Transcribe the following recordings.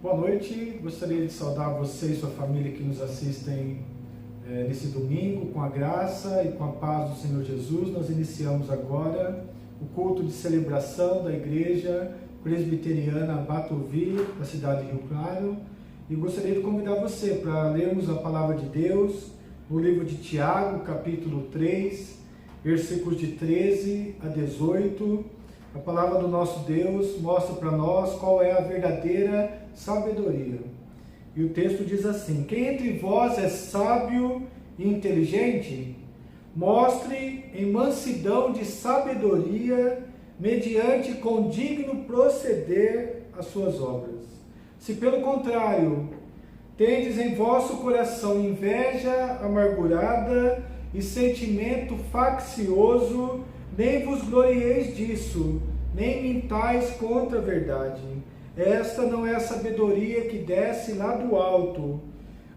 Boa noite, gostaria de saudar você e sua família que nos assistem nesse domingo, com a graça e com a paz do Senhor Jesus. Nós iniciamos agora o culto de celebração da Igreja Presbiteriana Batovi, da cidade de Rio Claro, e gostaria de convidar você para lermos a Palavra de Deus no livro de Tiago, capítulo 3, versículos de 13 a 18. A palavra do nosso Deus mostra para nós qual é a verdadeira sabedoria. E o texto diz assim: quem entre vós é sábio e inteligente, mostre em mansidão de sabedoria, mediante condigno proceder as suas obras. Se pelo contrário, tendes em vosso coração inveja amargurada e sentimento faccioso, nem vos glorieis disso, nem mintais contra a verdade. Esta não é a sabedoria que desce lá do alto,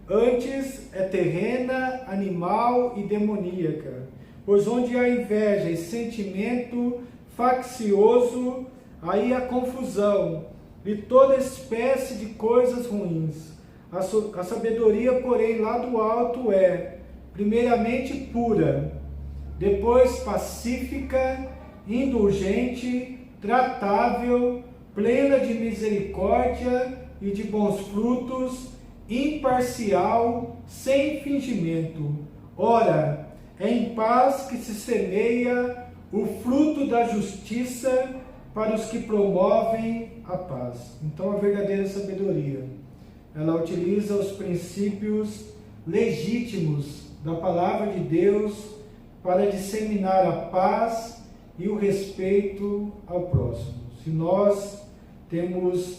antes é terrena, animal e demoníaca. Pois onde há inveja e sentimento faccioso, aí há confusão e toda espécie de coisas ruins. A sabedoria, porém, lá do alto é, primeiramente, pura, depois pacífica, indulgente, tratável, plena de misericórdia e de bons frutos, imparcial, sem fingimento. Ora, é em paz que se semeia o fruto da justiça para os que promovem a paz. Então, a verdadeira sabedoria, ela utiliza os princípios legítimos da palavra de Deus para disseminar a paz e o respeito ao próximo. Se nós temos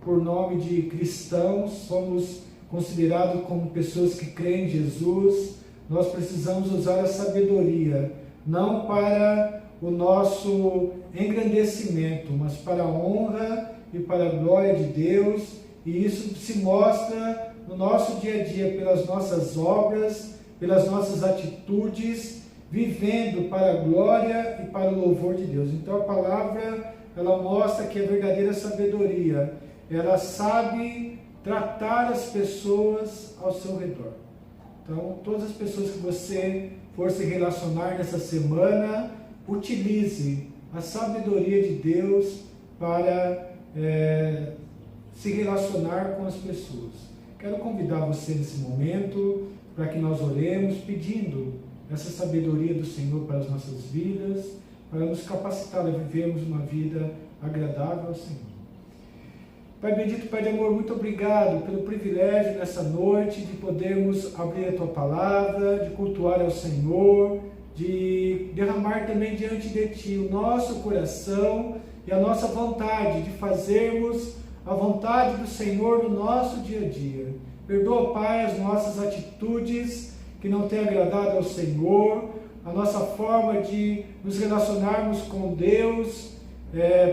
por nome de cristãos, somos considerados como pessoas que creem em Jesus, nós precisamos usar a sabedoria, não para o nosso engrandecimento, mas para a honra e para a glória de Deus, e isso se mostra no nosso dia a dia, pelas nossas obras, pelas nossas atitudes, vivendo para a glória e para o louvor de Deus. Então a palavra, ela mostra que a verdadeira sabedoria, ela sabe tratar as pessoas ao seu redor. Então, todas as pessoas que você for se relacionar nessa semana, utilize a sabedoria de Deus para se relacionar com as pessoas. Quero convidar você nesse momento para que nós oremos pedindo essa sabedoria do Senhor para as nossas vidas, para nos capacitar a vivermos uma vida agradável ao Senhor. Pai bendito, Pai de amor, muito obrigado pelo privilégio nessa noite de podermos abrir a Tua Palavra, de cultuar ao Senhor, de derramar também diante de Ti o nosso coração e a nossa vontade de fazermos a vontade do Senhor no nosso dia a dia. Perdoa, Pai, as nossas atitudes que não têm agradado ao Senhor, a nossa forma de nos relacionarmos com Deus,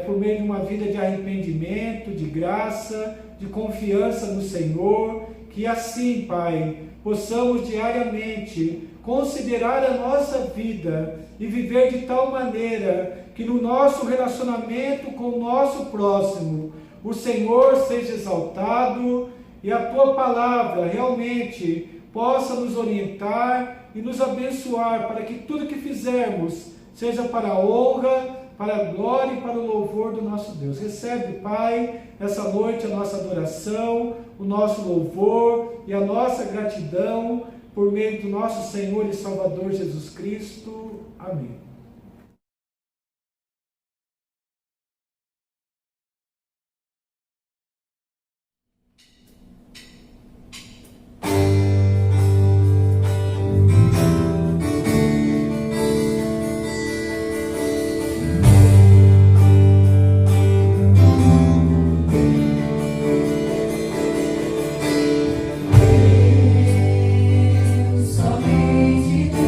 por meio de uma vida de arrependimento, de graça, de confiança no Senhor, que assim, Pai, possamos diariamente considerar a nossa vida e viver de tal maneira que no nosso relacionamento com o nosso próximo, o Senhor seja exaltado e a Tua Palavra realmente possa nos orientar e nos abençoar para que tudo que fizermos seja para a honra, para a glória e para o louvor do nosso Deus. Recebe, Pai, essa noite a nossa adoração, o nosso louvor e a nossa gratidão por meio do nosso Senhor e Salvador Jesus Cristo. Amém. Somente Deus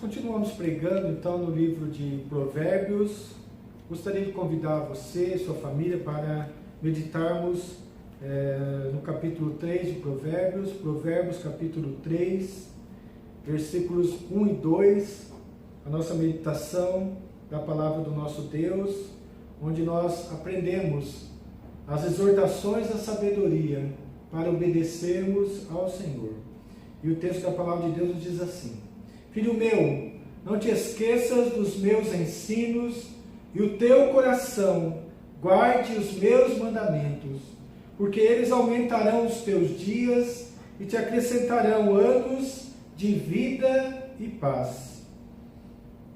Continuamos pregando então no livro de Provérbios. Gostaria de convidar você e sua família para meditarmos no capítulo 3 de Provérbios, Provérbios capítulo 3, versículos 1 e 2, a nossa meditação da palavra do nosso Deus, onde nós aprendemos as exortações da sabedoria para obedecermos ao Senhor. E o texto da palavra de Deus nos diz assim: Filho meu, não te esqueças dos meus ensinos, e o teu coração guarde os meus mandamentos, porque eles aumentarão os teus dias e te acrescentarão anos de vida e paz.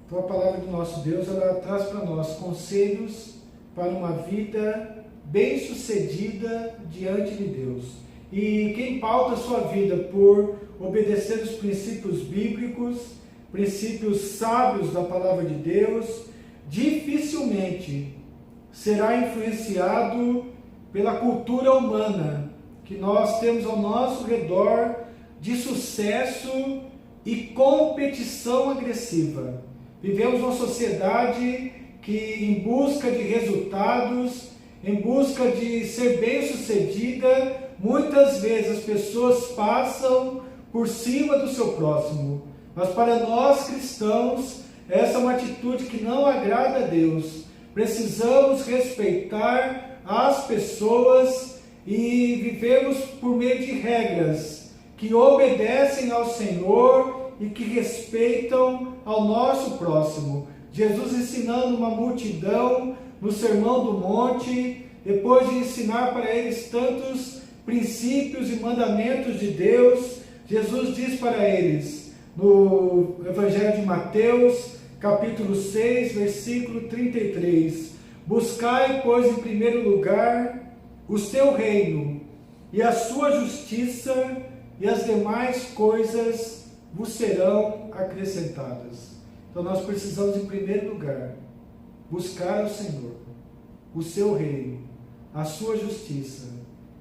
Então a palavra do nosso Deus, ela traz para nós conselhos para uma vida bem-sucedida diante de Deus. E quem pauta a sua vida por obedecer os princípios bíblicos, princípios sábios da palavra de Deus, dificilmente será influenciado pela cultura humana que nós temos ao nosso redor de sucesso e competição agressiva. Vivemos uma sociedade que, em busca de resultados, em busca de ser bem-sucedida, muitas vezes as pessoas passam por cima do seu próximo. Mas para nós cristãos, essa é uma atitude que não agrada a Deus. Precisamos respeitar as pessoas e vivemos por meio de regras que obedecem ao Senhor e que respeitam ao nosso próximo. Jesus ensinando uma multidão no Sermão do Monte, depois de ensinar para eles tantos princípios e mandamentos de Deus, Jesus diz para eles, no Evangelho de Mateus, capítulo 6, versículo 33, buscai, pois, em primeiro lugar o seu reino e a sua justiça, e as demais coisas vos serão acrescentadas. Então nós precisamos, em primeiro lugar, buscar ao Senhor, o seu reino, a sua justiça,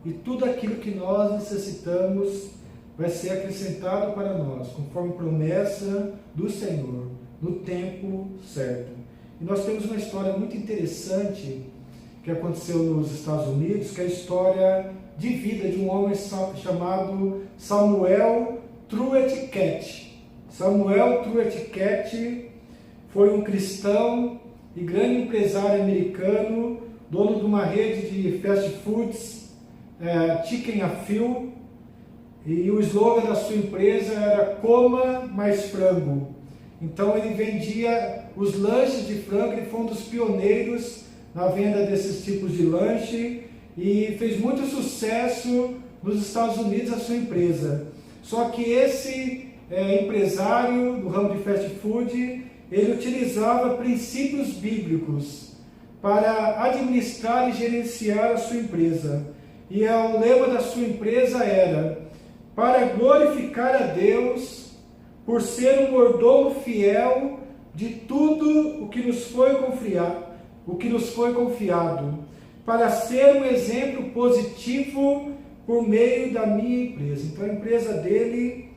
e tudo aquilo que nós necessitamos vai ser acrescentado para nós, conforme promessa do Senhor, no tempo certo. E nós temos uma história muito interessante, que aconteceu nos Estados Unidos, que é a história de vida de um homem chamado Samuel Truett Catch. Samuel Truett Catch foi um cristão e grande empresário americano, dono de uma rede de fast foods, Chicken a Few, e o slogan da sua empresa era "Coma mais frango". Então ele vendia os lanches de frango, ele foi um dos pioneiros na venda desses tipos de lanche e fez muito sucesso nos Estados Unidos a sua empresa. Só que esse empresário do ramo de fast food, ele utilizava princípios bíblicos para administrar e gerenciar a sua empresa. E o lema da sua empresa era: para glorificar a Deus, por ser um mordomo fiel de tudo o que nos foi confiado, para ser um exemplo positivo por meio da minha empresa. Então a empresa dele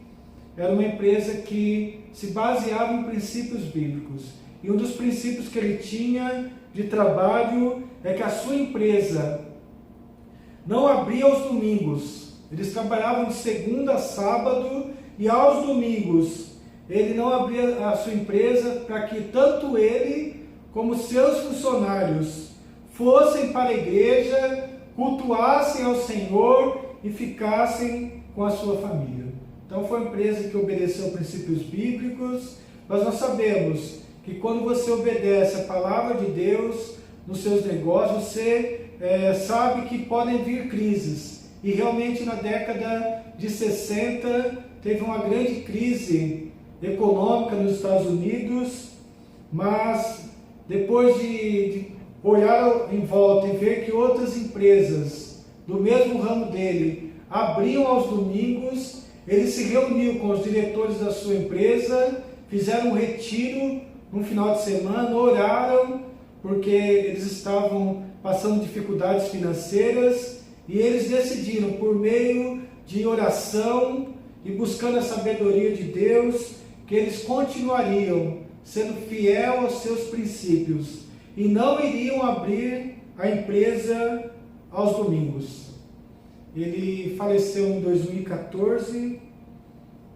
era uma empresa que se baseava em princípios bíblicos. E um dos princípios que ele tinha de trabalho é que a sua empresa não abria aos domingos. Eles trabalhavam de segunda a sábado e aos domingos ele não abria a sua empresa para que tanto ele como seus funcionários fossem para a igreja, cultuassem ao Senhor e ficassem com a sua família. Então foi uma empresa que obedeceu princípios bíblicos, mas nós sabemos que quando você obedece a palavra de Deus nos seus negócios, você sabe que podem vir crises. E realmente na década de 60 teve uma grande crise econômica nos Estados Unidos, mas depois de olhar em volta e ver que outras empresas do mesmo ramo dele abriam aos domingos, ele se reuniu com os diretores da sua empresa, fizeram um retiro no final de semana, oraram, porque eles estavam passando dificuldades financeiras, e eles decidiram, por meio de oração e buscando a sabedoria de Deus, que eles continuariam sendo fiel aos seus princípios e não iriam abrir a empresa aos domingos. Ele faleceu em 2014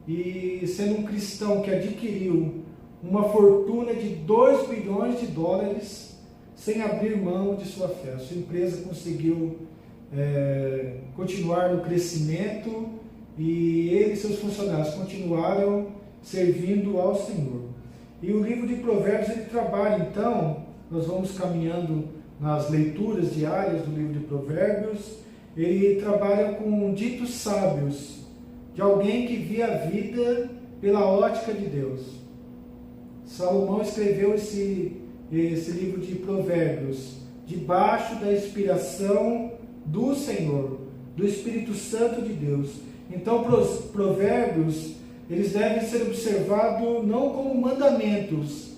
e, sendo um cristão que adquiriu uma fortuna de 2 bilhões de dólares sem abrir mão de sua fé. A sua empresa conseguiu continuar no crescimento e ele e seus funcionários continuaram servindo ao Senhor. E o livro de Provérbios, ele trabalha, então, nós vamos caminhando nas leituras diárias do livro de Provérbios, ele trabalha com ditos sábios, de alguém que via a vida pela ótica de Deus. Salomão escreveu esse livro de Provérbios debaixo da inspiração do Senhor, do Espírito Santo de Deus. Então, Provérbios, eles devem ser observados não como mandamentos,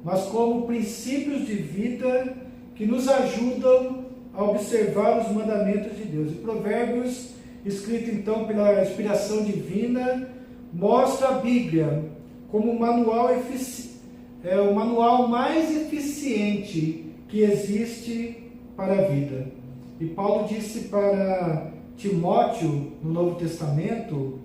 mas como princípios de vida que nos ajudam a observar os mandamentos de Deus. E Provérbios, escrito então pela inspiração divina, mostra a Bíblia como o manual mais eficiente que existe para a vida. E Paulo disse para Timóteo, no Novo Testamento,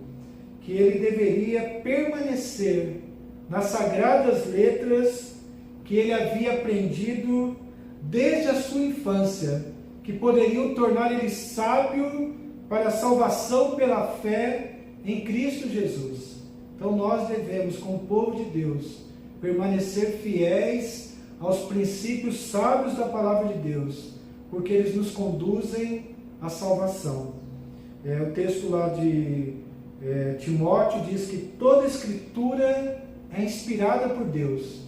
que ele deveria permanecer nas sagradas letras que ele havia aprendido desde a sua infância, que poderiam tornar ele sábio para a salvação pela fé em Cristo Jesus. Então nós devemos, como povo de Deus, permanecer fiéis aos princípios sábios da palavra de Deus, porque eles nos conduzem à salvação. O texto lá de Timóteo diz que toda escritura é inspirada por Deus,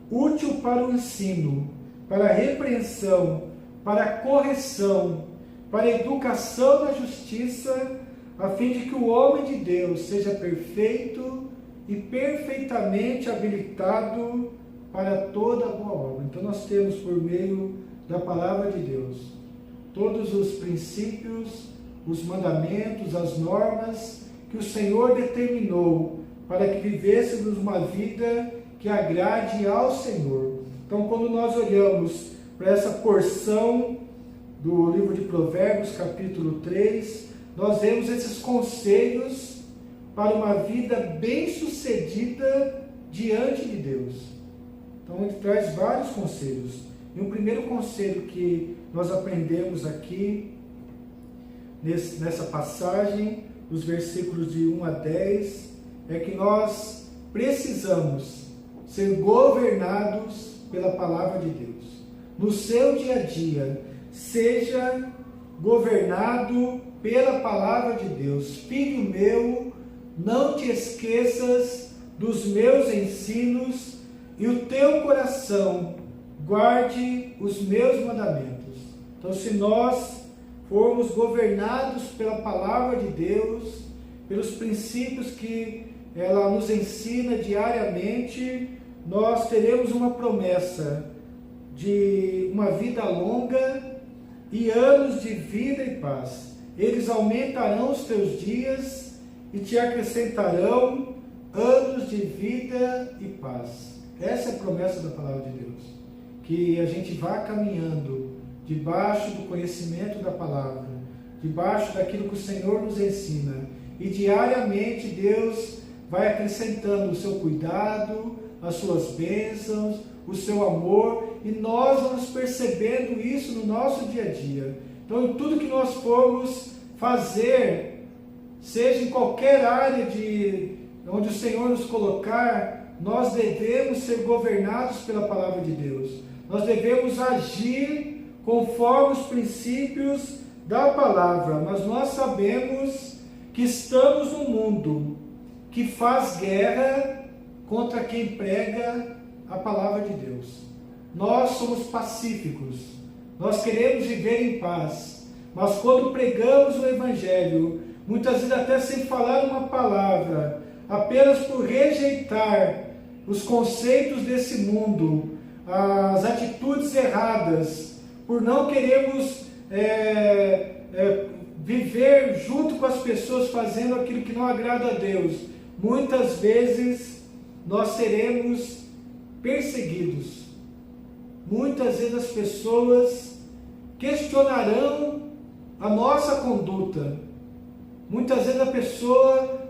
útil para o ensino, para a repreensão, para a correção, para a educação na justiça, a fim de que o homem de Deus seja perfeito e perfeitamente habilitado para toda boa obra. Então nós temos, por meio da palavra de Deus, todos os princípios, os mandamentos, as normas que o Senhor determinou para que vivêssemos uma vida que agrade ao Senhor. Então, quando nós olhamos para essa porção do livro de Provérbios, capítulo 3, nós vemos esses conselhos para uma vida bem-sucedida diante de Deus. Então ele traz vários conselhos. E o primeiro conselho que nós aprendemos aqui, nessa passagem, os versículos de 1 a 10, é que nós precisamos ser governados pela palavra de Deus. No seu dia a dia, seja governado pela palavra de Deus. Filho meu, não te esqueças dos meus ensinos e o teu coração guarde os meus mandamentos. Então, se nós formos governados pela palavra de Deus, pelos princípios que ela nos ensina diariamente, nós teremos uma promessa de uma vida longa e anos de vida e paz. Eles aumentarão os teus dias e te acrescentarão anos de vida e paz. Essa é a promessa da palavra de Deus. Que a gente vá caminhando debaixo do conhecimento da palavra, debaixo daquilo que o Senhor nos ensina. E diariamente Deus vai acrescentando o seu cuidado, as suas bênçãos, o seu amor, e nós vamos percebendo isso no nosso dia a dia. Então, em tudo que nós formos fazer, seja em qualquer área onde o Senhor nos colocar, nós devemos ser governados pela palavra de Deus. Nós devemos agir conforme os princípios da palavra, mas nós sabemos que estamos num mundo que faz guerra contra quem prega a palavra de Deus. Nós somos pacíficos, nós queremos viver em paz, mas quando pregamos o Evangelho, muitas vezes até sem falar uma palavra, apenas por rejeitar os conceitos desse mundo, as atitudes erradas, por não querermos viver junto com as pessoas fazendo aquilo que não agrada a Deus, muitas vezes nós seremos perseguidos. Muitas vezes as pessoas questionarão a nossa conduta. Muitas vezes a pessoa,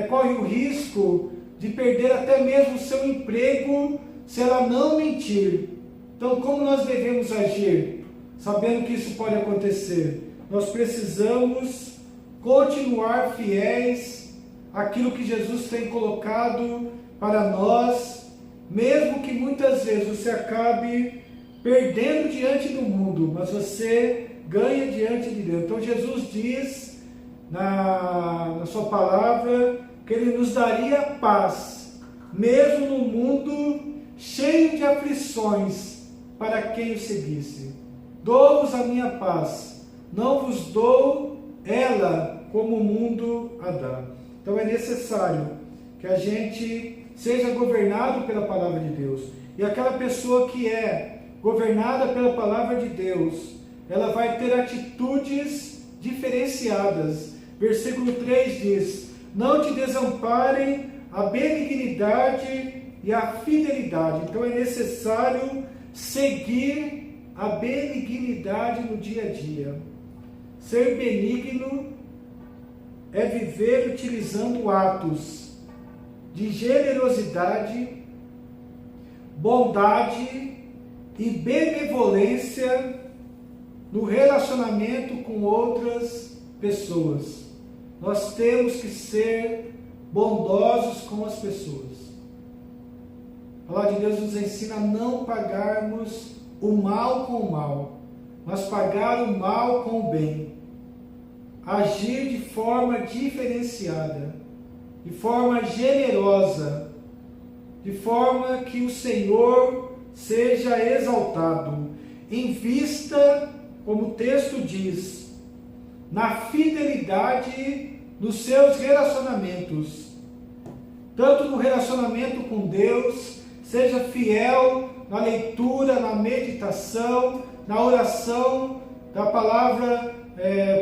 corre o risco de perder até mesmo o seu emprego se ela não mentir. Então, como nós devemos agir, sabendo que isso pode acontecer? Nós precisamos continuar fiéis àquilo que Jesus tem colocado para nós, mesmo que muitas vezes você acabe perdendo diante do mundo, mas você ganha diante de Deus. Então Jesus diz na sua palavra que Ele nos daria paz, mesmo no mundo cheio de aflições, para quem o seguisse. Dou-vos a minha paz, não vos dou ela como o mundo a dá. Então é necessário que a gente seja governado pela palavra de Deus. E aquela pessoa que é governada pela palavra de Deus, ela vai ter atitudes diferenciadas. Versículo 3 diz: não te desamparem a benignidade e a fidelidade. Então é necessário seguir a benignidade no dia a dia. Ser benigno é viver utilizando atos de generosidade, bondade e benevolência no relacionamento com outras pessoas. Nós temos que ser bondosos com as pessoas. A palavra de Deus nos ensina a não pagarmos o mal com o mal, mas pagar o mal com o bem. Agir de forma diferenciada, de forma generosa, de forma que o Senhor seja exaltado. Invista, como o texto diz, na fidelidade nos seus relacionamentos. Tanto no relacionamento com Deus, seja fiel na leitura, na meditação, na oração da palavra,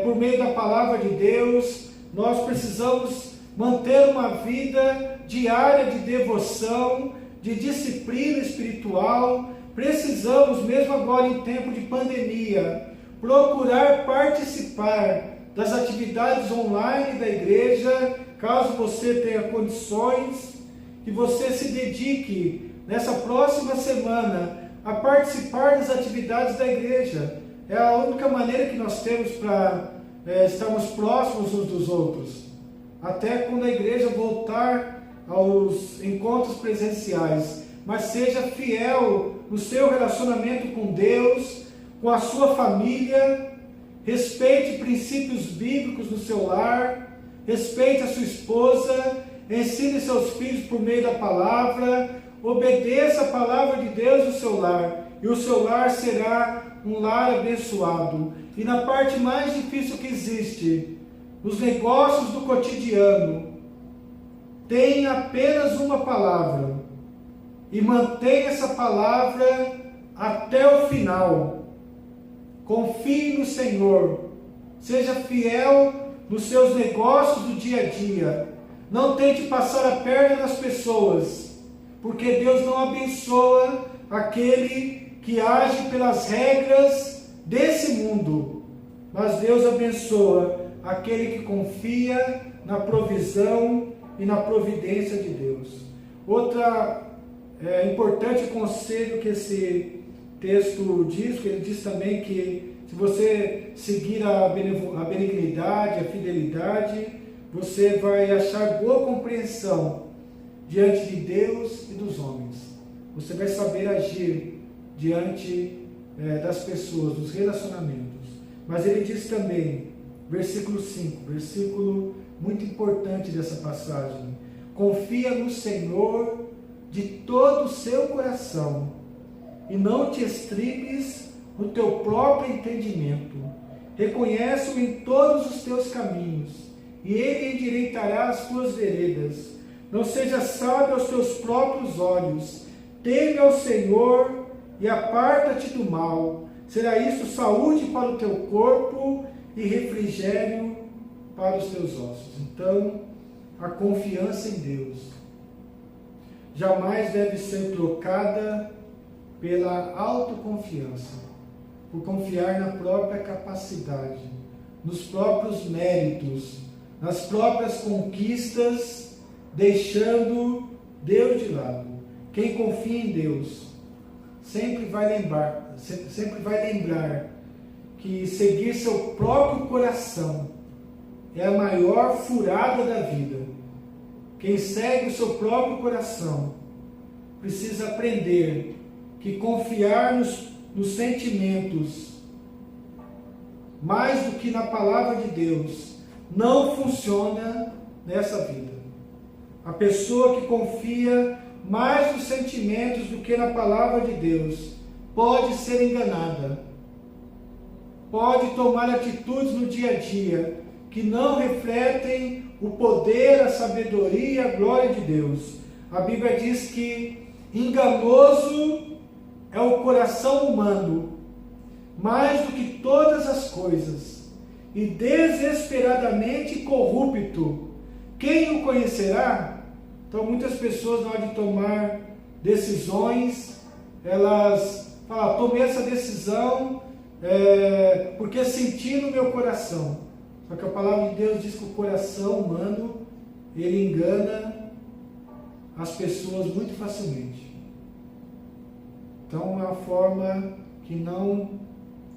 por meio da palavra de Deus. Nós precisamos manter uma vida diária de devoção, de disciplina espiritual, precisamos, mesmo agora em tempo de pandemia, procurar participar das atividades online da igreja, caso você tenha condições, que você se dedique nessa próxima semana a participar das atividades da igreja. É a única maneira que nós temos para estarmos próximos uns dos outros. Até quando a igreja voltar aos encontros presenciais. Mas seja fiel no seu relacionamento com Deus, com a sua família. Respeite princípios bíblicos no seu lar. Respeite a sua esposa. Ensine seus filhos por meio da palavra. Obedeça a palavra de Deus no seu lar. E o seu lar será um lar abençoado. E na parte mais difícil que existe, nos negócios do cotidiano, tenha apenas uma palavra. E mantenha essa palavra até o final. Confie no Senhor. Seja fiel nos seus negócios do dia a dia. Não tente passar a perna nas pessoas, porque Deus não abençoa aquele que age pelas regras desse mundo, mas Deus abençoa aquele que confia na provisão e na providência de Deus. Outra importante conselho que esse texto diz, que ele diz também que se você seguir a benignidade, a fidelidade, você vai achar boa compreensão diante de Deus e dos homens. Você vai saber agir diante das pessoas, dos relacionamentos. Mas ele diz também, versículo 5, versículo muito importante dessa passagem: confia no Senhor de todo o seu coração, e não te estribes no teu próprio entendimento. Reconhece-o em todos os teus caminhos, e ele endireitará as tuas veredas. Não seja sábio aos teus próprios olhos. Teme ao Senhor e aparta-te do mal. Será isso saúde para o teu corpo e refrigério para os teus ossos. Então, a confiança em Deus jamais deve ser trocada pela autoconfiança, por confiar na própria capacidade, nos próprios méritos, nas próprias conquistas, deixando Deus de lado. Quem confia em Deus sempre vai lembrar que seguir seu próprio coração é a maior furada da vida. Quem segue o seu próprio coração precisa aprender que confiar nos sentimentos mais do que na palavra de Deus não funciona nessa vida. A pessoa que confia mais nos sentimentos do que na palavra de Deus pode ser enganada, pode tomar atitudes no dia a dia que não refletem o poder, a sabedoria e a glória de Deus. A Bíblia diz que enganoso é o coração humano, mais do que todas as coisas, e desesperadamente corrupto. Quem o conhecerá? Então, muitas pessoas, na hora de tomar decisões, elas falam: tomei essa decisão porque senti no meu coração. Só que a palavra de Deus diz que o coração humano, ele engana as pessoas muito facilmente. Então, é uma forma que não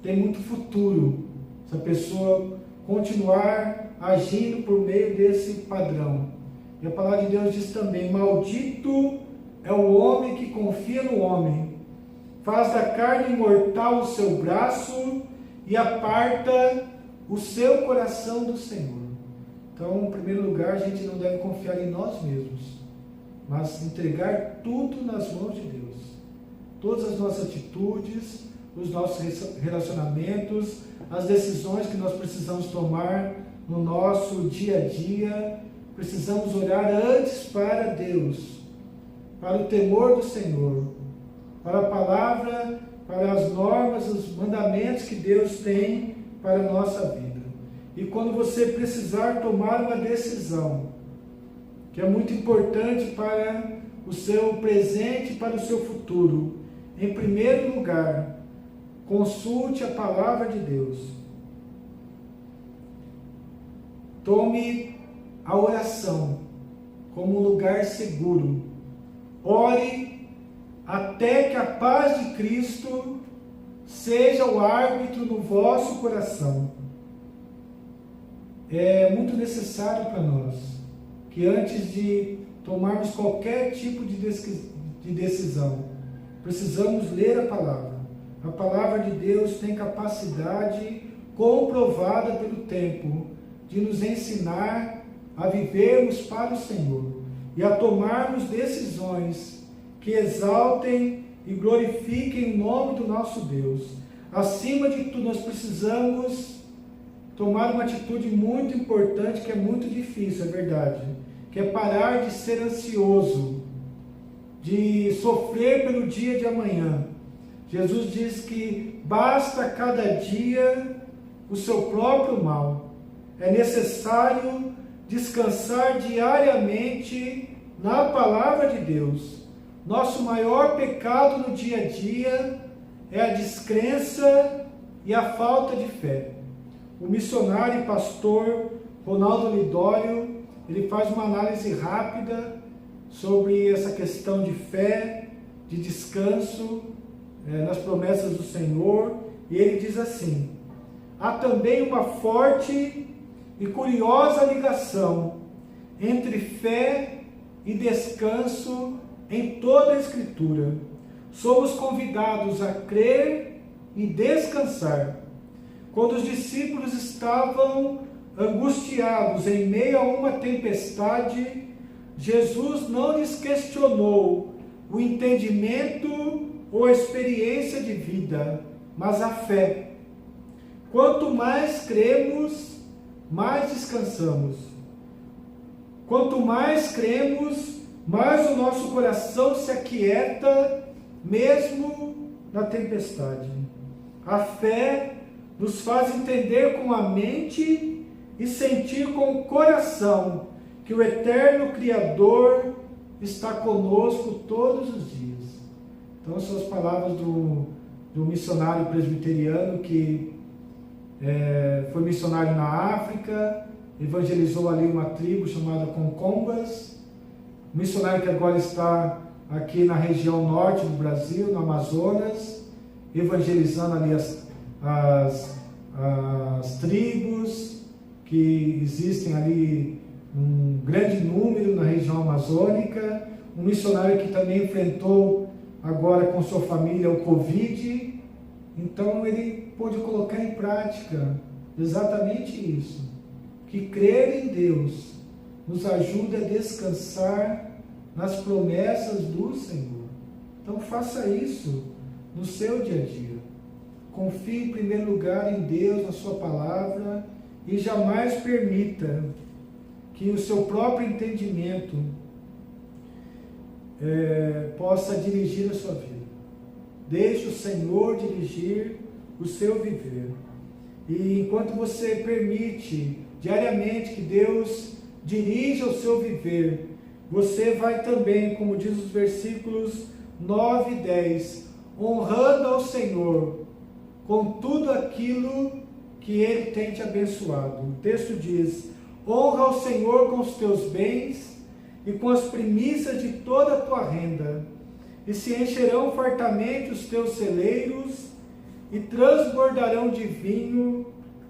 tem muito futuro se a pessoa continuar agindo por meio desse padrão. E a palavra de Deus diz também: maldito é o homem que confia no homem, faz da carne mortal o seu braço e aparta o seu coração do Senhor. Então, em primeiro lugar, a gente não deve confiar em nós mesmos, mas entregar tudo nas mãos de Deus. Todas as nossas atitudes, os nossos relacionamentos, as decisões que nós precisamos tomar no nosso dia a dia, precisamos olhar antes para Deus, para o temor do Senhor, para a palavra, para as normas, os mandamentos que Deus tem para a nossa vida. E quando você precisar tomar uma decisão, que é muito importante para o seu presente e para o seu futuro, em primeiro lugar, consulte a palavra de Deus. Tome a oração como um lugar seguro. Ore até que a paz de Cristo seja o árbitro no vosso coração. É muito necessário para nós que antes de tomarmos qualquer tipo de decisão, precisamos ler a palavra. A palavra de Deus tem capacidade comprovada pelo tempo de nos ensinar a vivermos para o Senhor e a tomarmos decisões que exaltem e glorifiquem o nome do nosso Deus. Acima de tudo, nós precisamos tomar uma atitude muito importante, que é muito difícil, é verdade, que é parar de ser ansioso, de sofrer pelo dia de amanhã. Jesus diz que basta cada dia o seu próprio mal. É necessário descansar diariamente na palavra de Deus. Nosso maior pecado no dia a dia é a descrença e a falta de fé. O missionário e pastor Ronaldo Lidório, ele faz uma análise rápida sobre essa questão de fé, de descanso nas promessas do Senhor, e ele diz assim: há também uma forte e curiosa ligação entre fé e descanso em toda a Escritura. Somos convidados a crer e descansar. Quando os discípulos estavam angustiados em meio a uma tempestade, Jesus não lhes questionou o entendimento ou a experiência de vida, mas a fé. Quanto mais cremos, mais descansamos. Quanto mais cremos, mais o nosso coração se aquieta, mesmo na tempestade. A fé nos faz entender com a mente e sentir com o coração que o eterno Criador está conosco todos os dias. Então, são as palavras do missionário presbiteriano que foi missionário na África, evangelizou ali uma tribo chamada Concombas, missionário que agora está aqui na região norte do Brasil, no Amazonas, evangelizando ali as tribos que existem ali, um grande número na região amazônica. Um missionário que também enfrentou agora com sua família o Covid. Então ele pôde colocar em prática exatamente isso, que crer em Deus nos ajuda a descansar nas promessas do Senhor. Então faça isso no seu dia a dia. Confie em primeiro lugar em Deus, na sua palavra, e jamais permita que o seu próprio entendimento possa dirigir a sua vida. Deixe o Senhor dirigir o seu viver. E enquanto você permite diariamente que Deus dirija o seu viver, você vai também, como diz os versículos 9 e 10, honrando ao Senhor com tudo aquilo que Ele tem te abençoado. O texto diz: honra ao Senhor com os teus bens e com as primícias de toda a tua renda, e se encherão fartamente os teus celeiros, e transbordarão de vinho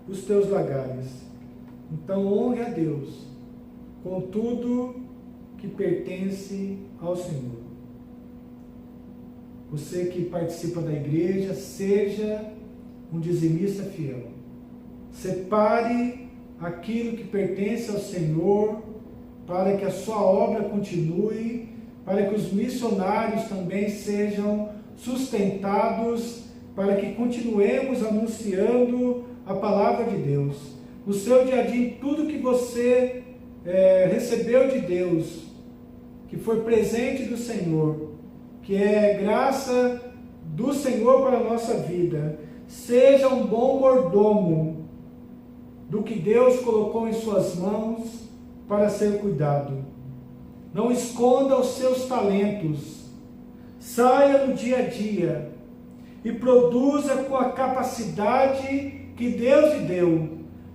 os teus lagares. Então honre a Deus com tudo que pertence ao Senhor. Você que participa da igreja, seja um dizimista fiel. Separe aquilo que pertence ao Senhor, para que a sua obra continue, para que os missionários também sejam sustentados, para que continuemos anunciando a palavra de Deus. No seu dia a dia, tudo que você recebeu de Deus, que foi presente do Senhor, que é graça do Senhor para a nossa vida, seja um bom mordomo do que Deus colocou em suas mãos para ser cuidado. Não esconda os seus talentos. saia no dia a dia e produza com a capacidade que Deus lhe deu.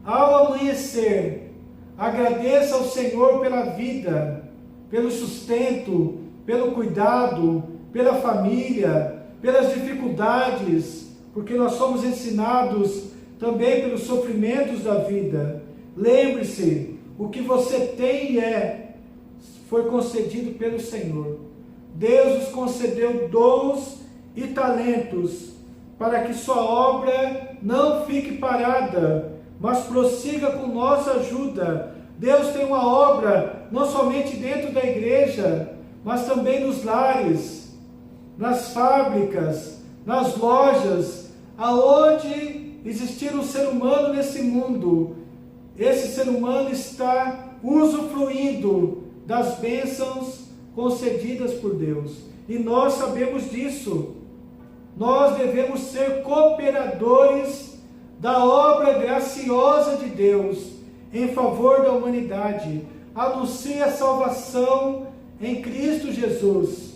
Ao amanhecer, agradeça ao Senhor pela vida, pelo sustento, pelo cuidado, pela família, pelas dificuldades, porque nós somos ensinados também pelos sofrimentos da vida. Lembre-se, o que você tem foi concedido pelo Senhor. Deus nos concedeu dons e talentos para que sua obra não fique parada, mas prossiga com nossa ajuda. Deus tem uma obra não somente dentro da igreja, mas também nos lares, nas fábricas, nas lojas, aonde existir um ser humano nesse mundo. Esse ser humano está usufruindo das bênçãos concedidas por Deus. E nós sabemos disso. Nós devemos ser cooperadores da obra graciosa de Deus em favor da humanidade. Anuncie a salvação em Cristo Jesus.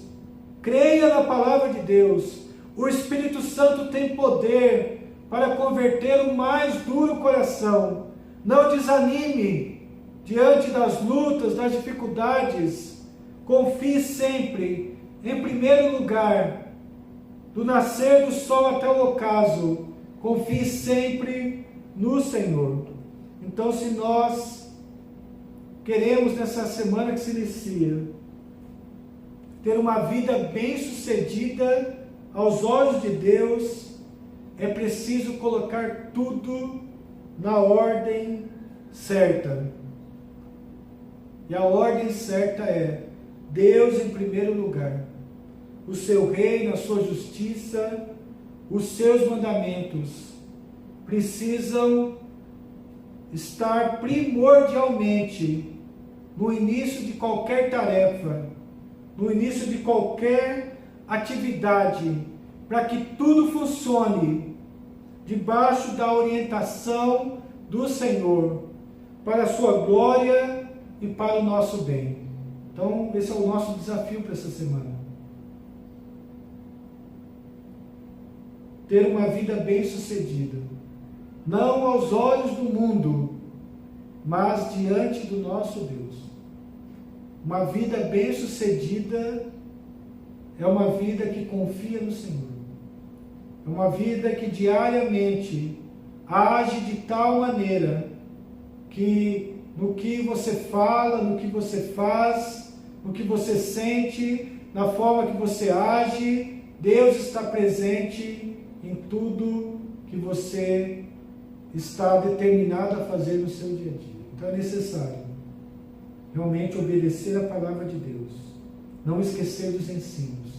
Creia na palavra de Deus. O Espírito Santo tem poder para converter o mais duro coração. Não desanime diante das lutas, das dificuldades. Confie sempre, em primeiro lugar, do nascer do sol até o ocaso, confie sempre no Senhor. Então, se nós queremos nessa semana que se inicia, ter uma vida bem-sucedida aos olhos de Deus, é preciso colocar tudo na ordem certa. E a ordem certa é Deus em primeiro lugar, o seu reino, a sua justiça, os seus mandamentos precisam estar primordialmente no início de qualquer tarefa, no início de qualquer atividade, para que tudo funcione debaixo da orientação do Senhor, para a sua glória e para o nosso bem. Então, esse é o nosso desafio para essa semana. Ter uma vida bem-sucedida, não aos olhos do mundo, mas diante do nosso Deus. Uma vida bem-sucedida é uma vida que confia no Senhor. É uma vida que diariamente age de tal maneira que no que você fala, no que você faz, no que você sente, na forma que você age, Deus está presente em tudo que você está determinado a fazer no seu dia a dia. Então é necessário realmente obedecer a palavra de Deus, não esquecer dos ensinos,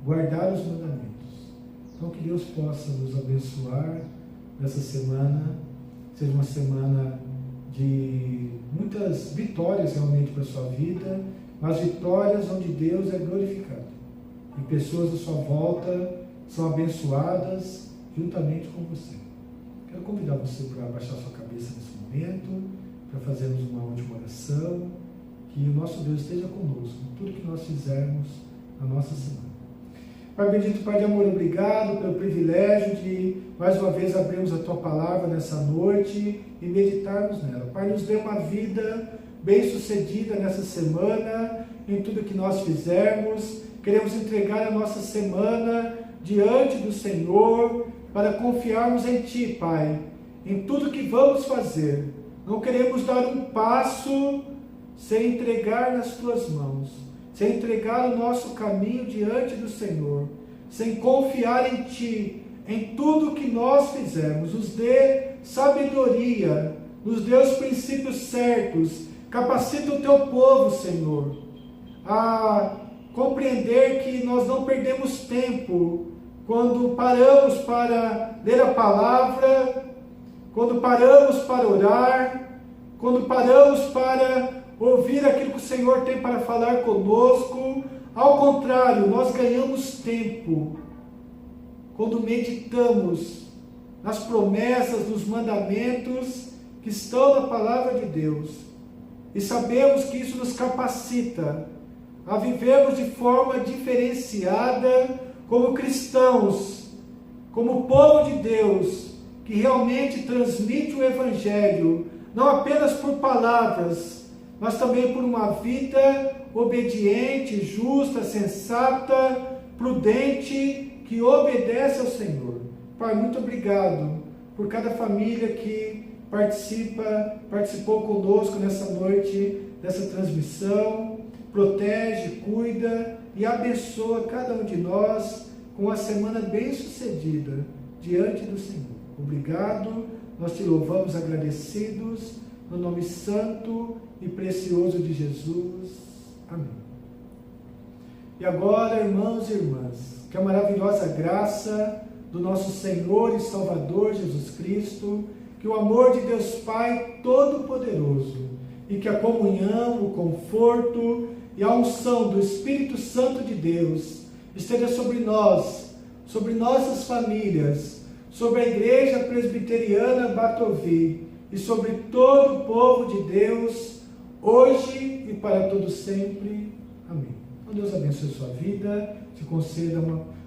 guardar os mandamentos. Então que Deus possa nos abençoar nessa semana, seja uma semana de muitas vitórias realmente para a sua vida, mas vitórias onde Deus é glorificado e pessoas à sua volta são abençoadas juntamente com você. Quero convidar você para abaixar sua cabeça nesse momento, para fazermos uma última oração, que o nosso Deus esteja conosco em tudo que nós fizermos na nossa semana. Pai bendito, Pai de amor, obrigado pelo privilégio de mais uma vez abrirmos a Tua Palavra nessa noite e meditarmos nela. Pai, nos dê uma vida bem-sucedida nessa semana, em tudo que nós fizermos. Queremos entregar a nossa semana diante do Senhor, para confiarmos em Ti, Pai, em tudo que vamos fazer. Não queremos dar um passo sem entregar nas Tuas mãos, sem entregar o nosso caminho diante do Senhor, sem confiar em Ti, em tudo que nós fizermos. Nos dê sabedoria, nos dê os princípios certos, capacita o Teu povo, Senhor, a compreender que nós não perdemos tempo quando paramos para ler a palavra, quando paramos para orar, quando paramos para ouvir aquilo que o Senhor tem para falar conosco. Ao contrário, nós ganhamos tempo quando meditamos nas promessas, nos mandamentos que estão na palavra de Deus. E sabemos que isso nos capacita a vivermos de forma diferenciada como cristãos, como povo de Deus, que realmente transmite o Evangelho, não apenas por palavras, mas também por uma vida obediente, justa, sensata, prudente, que obedece ao Senhor. Pai, muito obrigado por cada família que participou conosco nessa noite, dessa transmissão. Protege, cuida e abençoa cada um de nós com uma semana bem-sucedida diante do Senhor. Obrigado, nós te louvamos agradecidos, no nome santo e precioso de Jesus. Amém. E agora, irmãos e irmãs, que a maravilhosa graça do nosso Senhor e Salvador Jesus Cristo, que o amor de Deus Pai Todo-Poderoso e que a comunhão, o conforto e a unção do Espírito Santo de Deus esteja sobre nós, sobre nossas famílias, sobre a Igreja Presbiteriana Batovi e sobre todo o povo de Deus, hoje e para todo sempre. Amém. Então Deus abençoe a sua vida, te conceda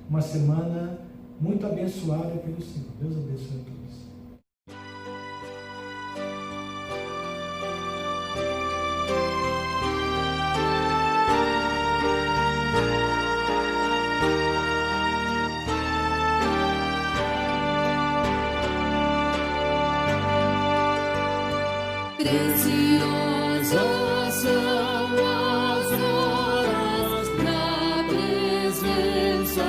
uma semana muito abençoada pelo Senhor. Deus abençoe a todos. Preciosas são as horas na presença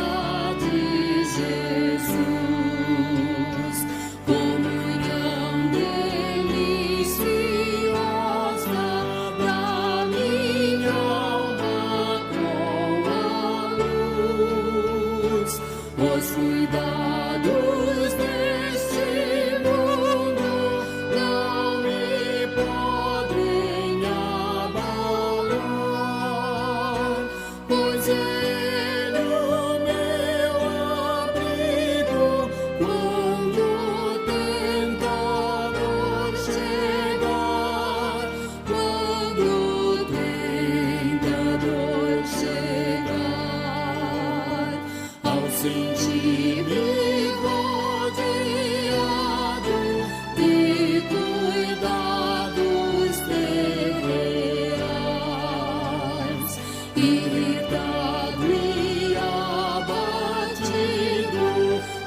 de Jesus, comunhão deliciosa da minha alma com a luz, os cuidados deste mundo não me podem abalar, pois Ele o meu abrigo quando o tentador chegar, quando o tentador chegar, ao sentir-me rodeado de cuidados terrenais, irritado e abatido,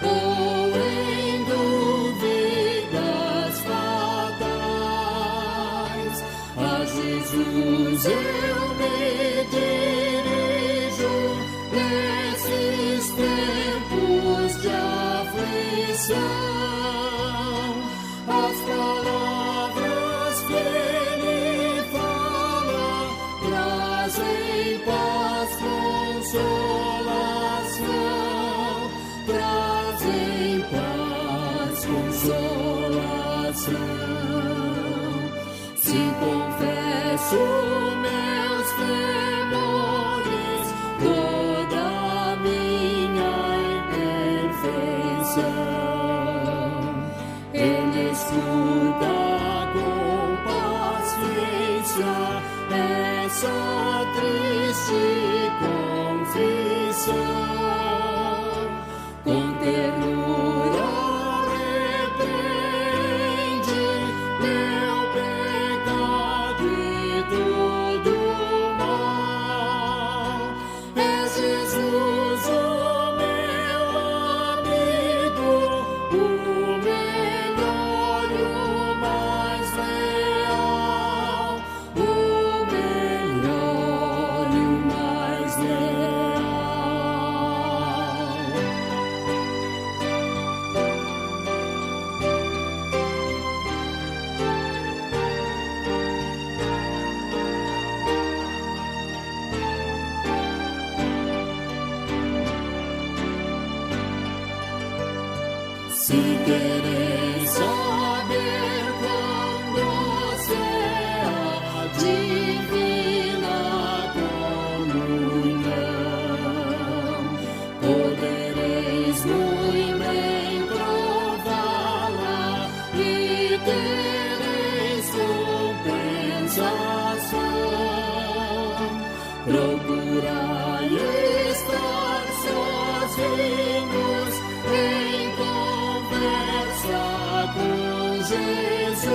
ou em dúvidas fatais, a Jesus eu me dirijo nesses tempos de aflição. As palavras que Ele fala trazem paz, consolação, trazem paz, consolação. Se confesso meus temores, toda a minha imperfeição, Ele escuta com paciência essa triste confissão. Com ternura repreende meu pecado e todo mal. É Jesus o meu amigo, o melhor e o mais leal, o melhor e o mais leal. Se quereis saber quão doce é a divina comunhão, podereis muito bem prová-la e tereis compensação. Jesus,